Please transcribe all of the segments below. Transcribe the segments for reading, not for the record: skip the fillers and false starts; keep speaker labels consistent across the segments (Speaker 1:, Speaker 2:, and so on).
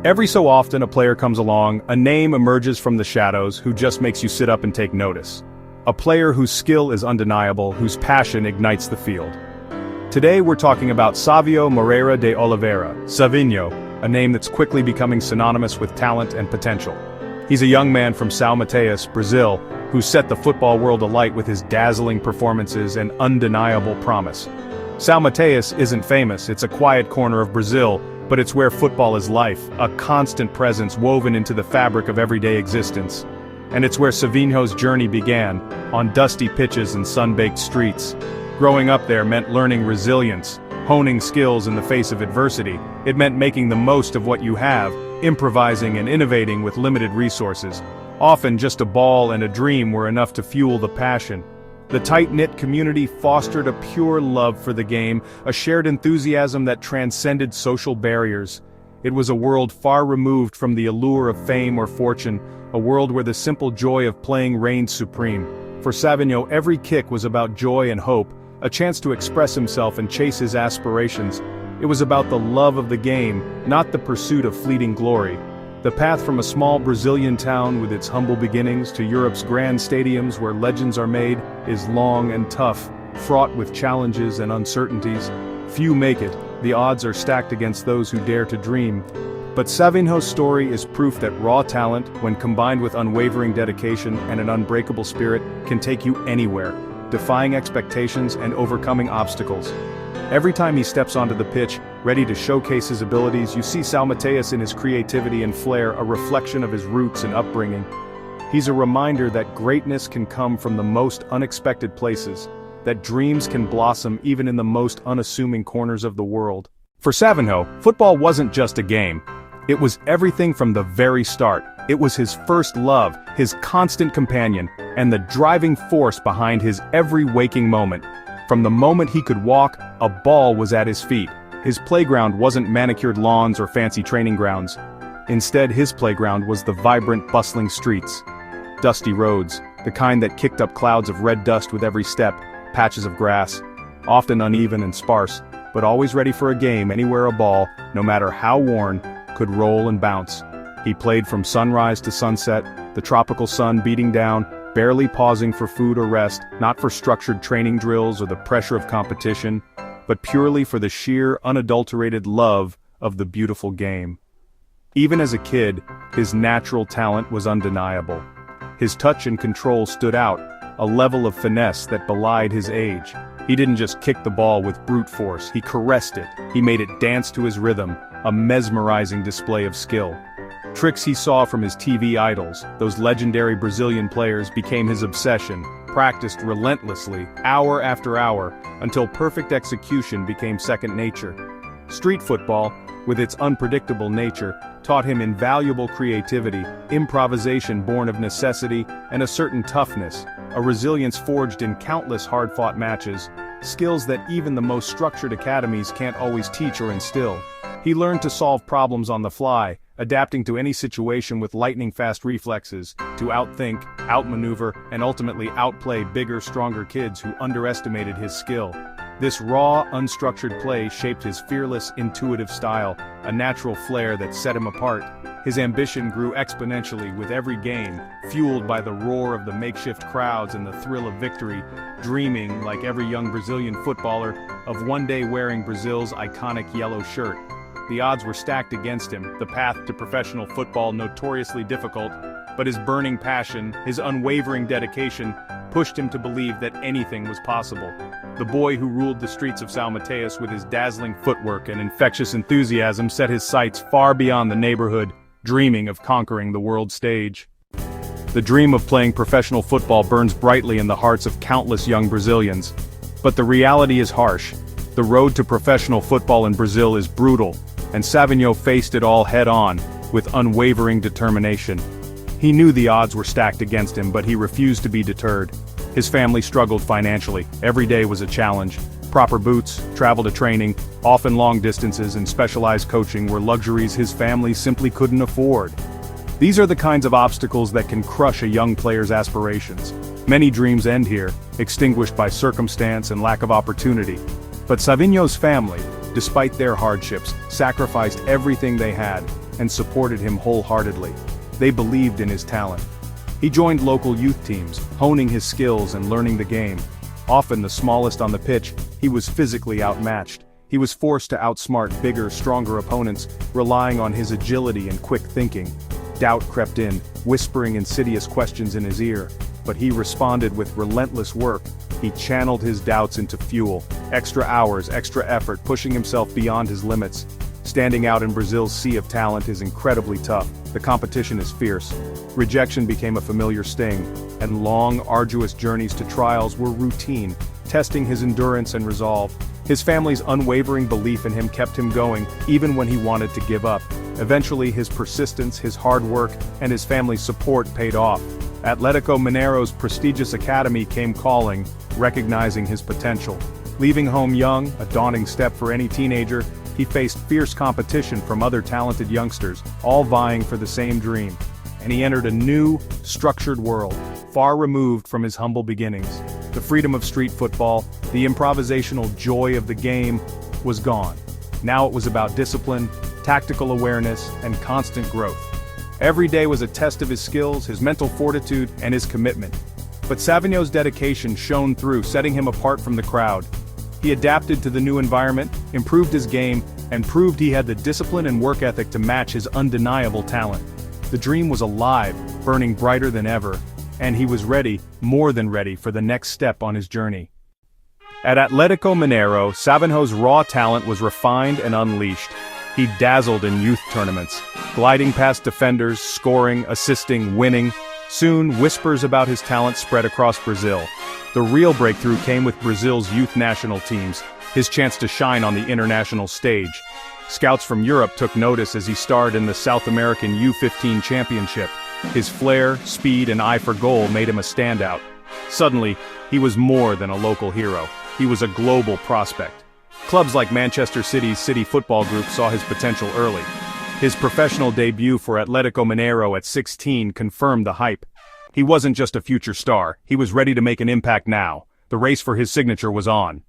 Speaker 1: Every so often a player comes along, a name emerges from the shadows who just makes you sit up and take notice. A player whose skill is undeniable, whose passion ignites the field. Today we're talking about Savio Moreira de Oliveira, Savinho, a name that's quickly becoming synonymous with talent and potential. He's a young man from São Mateus, Brazil, who set the football world alight with his dazzling performances and undeniable promise. São Mateus isn't famous, it's a quiet corner of Brazil, but it's where football is life, a constant presence woven into the fabric of everyday existence. And it's where Savinho's journey began, on dusty pitches and sun-baked streets. Growing up there meant learning resilience, honing skills in the face of adversity. It meant making the most of what you have, improvising and innovating with limited resources. Often just a ball and a dream were enough to fuel the passion. The tight-knit community fostered a pure love for the game, a shared enthusiasm that transcended social barriers. It was a world far removed from the allure of fame or fortune, a world where the simple joy of playing reigned supreme. For Savinho, every kick was about joy and hope, a chance to express himself and chase his aspirations. It was about the love of the game, not the pursuit of fleeting glory. The path from a small Brazilian town with its humble beginnings to Europe's grand stadiums where legends are made is long and tough, fraught with challenges and uncertainties. Few make it, the odds are stacked against those who dare to dream. But Savinho's story is proof that raw talent, when combined with unwavering dedication and an unbreakable spirit, can take you anywhere, defying expectations and overcoming obstacles. Every time he steps onto the pitch, ready to showcase his abilities, you see São Mateus in his creativity and flair, a reflection of his roots and upbringing. He's a reminder that greatness can come from the most unexpected places, that dreams can blossom even in the most unassuming corners of the world. For Savinho, football wasn't just a game. It was everything from the very start. It was his first love, his constant companion, and the driving force behind his every waking moment. From the moment he could walk, a ball was at his feet. His playground wasn't manicured lawns or fancy training grounds. Instead, his playground was the vibrant, bustling streets. Dusty roads, the kind that kicked up clouds of red dust with every step, patches of grass, often uneven and sparse, but always ready for a game anywhere a ball, no matter how worn, could roll and bounce. He played from sunrise to sunset, the tropical sun beating down, barely pausing for food or rest, not for structured training drills or the pressure of competition, but purely for the sheer, unadulterated love of the beautiful game. Even as a kid, his natural talent was undeniable. His touch and control stood out, a level of finesse that belied his age. He didn't just kick the ball with brute force, he caressed it, he made it dance to his rhythm, a mesmerizing display of skill. Tricks he saw from his TV idols, those legendary Brazilian players, became his obsession, practiced relentlessly, hour after hour, until perfect execution became second nature. Street football, with its unpredictable nature, taught him invaluable creativity, improvisation born of necessity, and a certain toughness, a resilience forged in countless hard-fought matches, skills that even the most structured academies can't always teach or instill. He learned to solve problems on the fly, adapting to any situation with lightning-fast reflexes, to outthink, outmaneuver, and ultimately outplay bigger, stronger kids who underestimated his skill. This raw, unstructured play shaped his fearless, intuitive style, a natural flair that set him apart. His ambition grew exponentially with every game, fueled by the roar of the makeshift crowds and the thrill of victory, dreaming, like every young Brazilian footballer, of one day wearing Brazil's iconic yellow shirt. The odds were stacked against him, the path to professional football notoriously difficult, but his burning passion, his unwavering dedication, pushed him to believe that anything was possible. The boy who ruled the streets of São Mateus with his dazzling footwork and infectious enthusiasm set his sights far beyond the neighborhood, dreaming of conquering the world stage. The dream of playing professional football burns brightly in the hearts of countless young Brazilians. But the reality is harsh. The road to professional football in Brazil is brutal, and Savinho faced it all head-on, with unwavering determination. He knew the odds were stacked against him, but he refused to be deterred. His family struggled financially, every day was a challenge. Proper boots, travel to training, often long distances, and specialized coaching were luxuries his family simply couldn't afford. These are the kinds of obstacles that can crush a young player's aspirations. Many dreams end here, extinguished by circumstance and lack of opportunity. But Savinho's family, despite their hardships, sacrificed everything they had. and supported him wholeheartedly. They believed in his talent. He joined local youth teams, honing his skills and learning the game. Often the smallest on the pitch, he was physically outmatched. He was forced to outsmart bigger, stronger opponents, relying on his agility and quick thinking. Doubt crept in, whispering insidious questions in his ear, but he responded with relentless work. He channeled his doubts into fuel, extra hours, extra effort, pushing himself beyond his limits. Standing out in Brazil's sea of talent is incredibly tough. The competition is fierce. Rejection became a familiar sting, and long, arduous journeys to trials were routine, testing his endurance and resolve. His family's unwavering belief in him kept him going, even when he wanted to give up. Eventually, his persistence, his hard work, and his family's support paid off. Atlético Mineiro's prestigious academy came calling, recognizing his potential. Leaving home young, a daunting step for any teenager, he faced fierce competition from other talented youngsters, all vying for the same dream. And he entered a new, structured world, far removed from his humble beginnings. The freedom of street football, the improvisational joy of the game, was gone. Now it was about discipline, tactical awareness, and constant growth. Every day was a test of his skills, his mental fortitude, and his commitment. But Savinho's dedication shone through, setting him apart from the crowd. He adapted to the new environment, improved his game, and proved he had the discipline and work ethic to match his undeniable talent. The dream was alive, burning brighter than ever, and he was ready, more than ready, for the next step on his journey. At Atlético Mineiro, Savinho's raw talent was refined and unleashed. He dazzled in youth tournaments, gliding past defenders, scoring, assisting, winning. Soon, whispers about his talent spread across Brazil. The real breakthrough came with Brazil's youth national teams, his chance to shine on the international stage. Scouts from Europe took notice as he starred in the South American U15 Championship. His flair, speed, and eye for goal made him a standout. Suddenly, he was more than a local hero. He was a global prospect. Clubs like Manchester City's City Football Group saw his potential early. His professional debut for Atlético Mineiro at 16 confirmed the hype. He wasn't just a future star, he was ready to make an impact now. The race for his signature was on.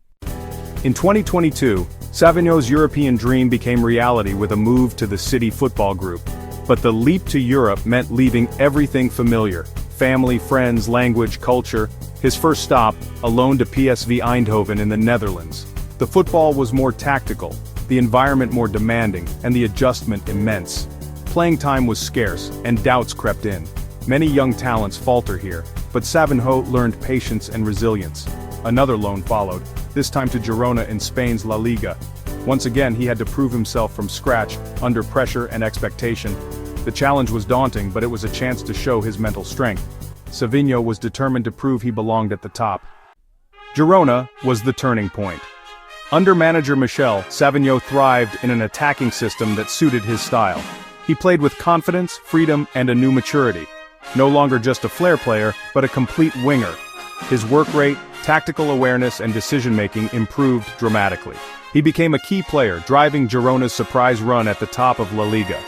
Speaker 1: In 2022, Savinho's European dream became reality with a move to the City Football Group. But the leap to Europe meant leaving everything familiar: family, friends, language, culture. His first stop, a loan to PSV Eindhoven in the Netherlands. The football was more tactical, the environment more demanding, and the adjustment immense. Playing time was scarce, and doubts crept in. Many young talents falter here, but Savinho learned patience and resilience. Another loan followed, this time to Girona in Spain's La Liga. Once again, he had to prove himself from scratch, under pressure and expectation. The challenge was daunting, but it was a chance to show his mental strength. Savinho was determined to prove he belonged at the top. Girona was the turning point. Under manager Michel, Savinho thrived in an attacking system that suited his style. He played with confidence, freedom, and a new maturity. No longer just a flair player, but a complete winger. His work rate, tactical awareness, and decision-making improved dramatically. He became a key player, driving Girona's surprise run at the top of La Liga.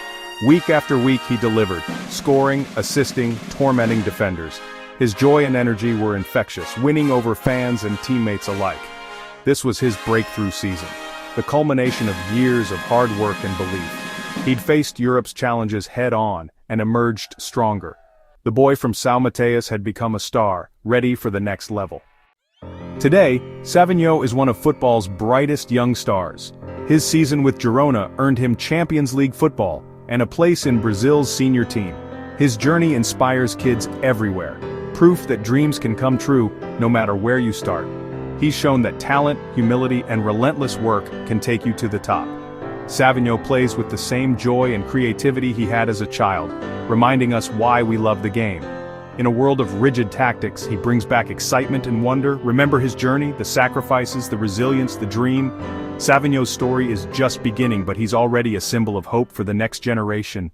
Speaker 1: Week after week he delivered, scoring, assisting, tormenting defenders. His joy and energy were infectious, winning over fans and teammates alike. This was his breakthrough season, the culmination of years of hard work and belief. He'd faced Europe's challenges head-on and emerged stronger. The boy from São Mateus had become a star, ready for the next level. Today, Savinho is one of football's brightest young stars. His season with Girona earned him Champions League football and a place in Brazil's senior team. His journey inspires kids everywhere, proof that dreams can come true no matter where you start. He's shown that talent, humility, and relentless work can take you to the top. Savinho plays with the same joy and creativity he had as a child, reminding us why we love the game. In a world of rigid tactics, he brings back excitement and wonder. Remember his journey, the sacrifices, the resilience, the dream? Savinho's story is just beginning, but he's already a symbol of hope for the next generation.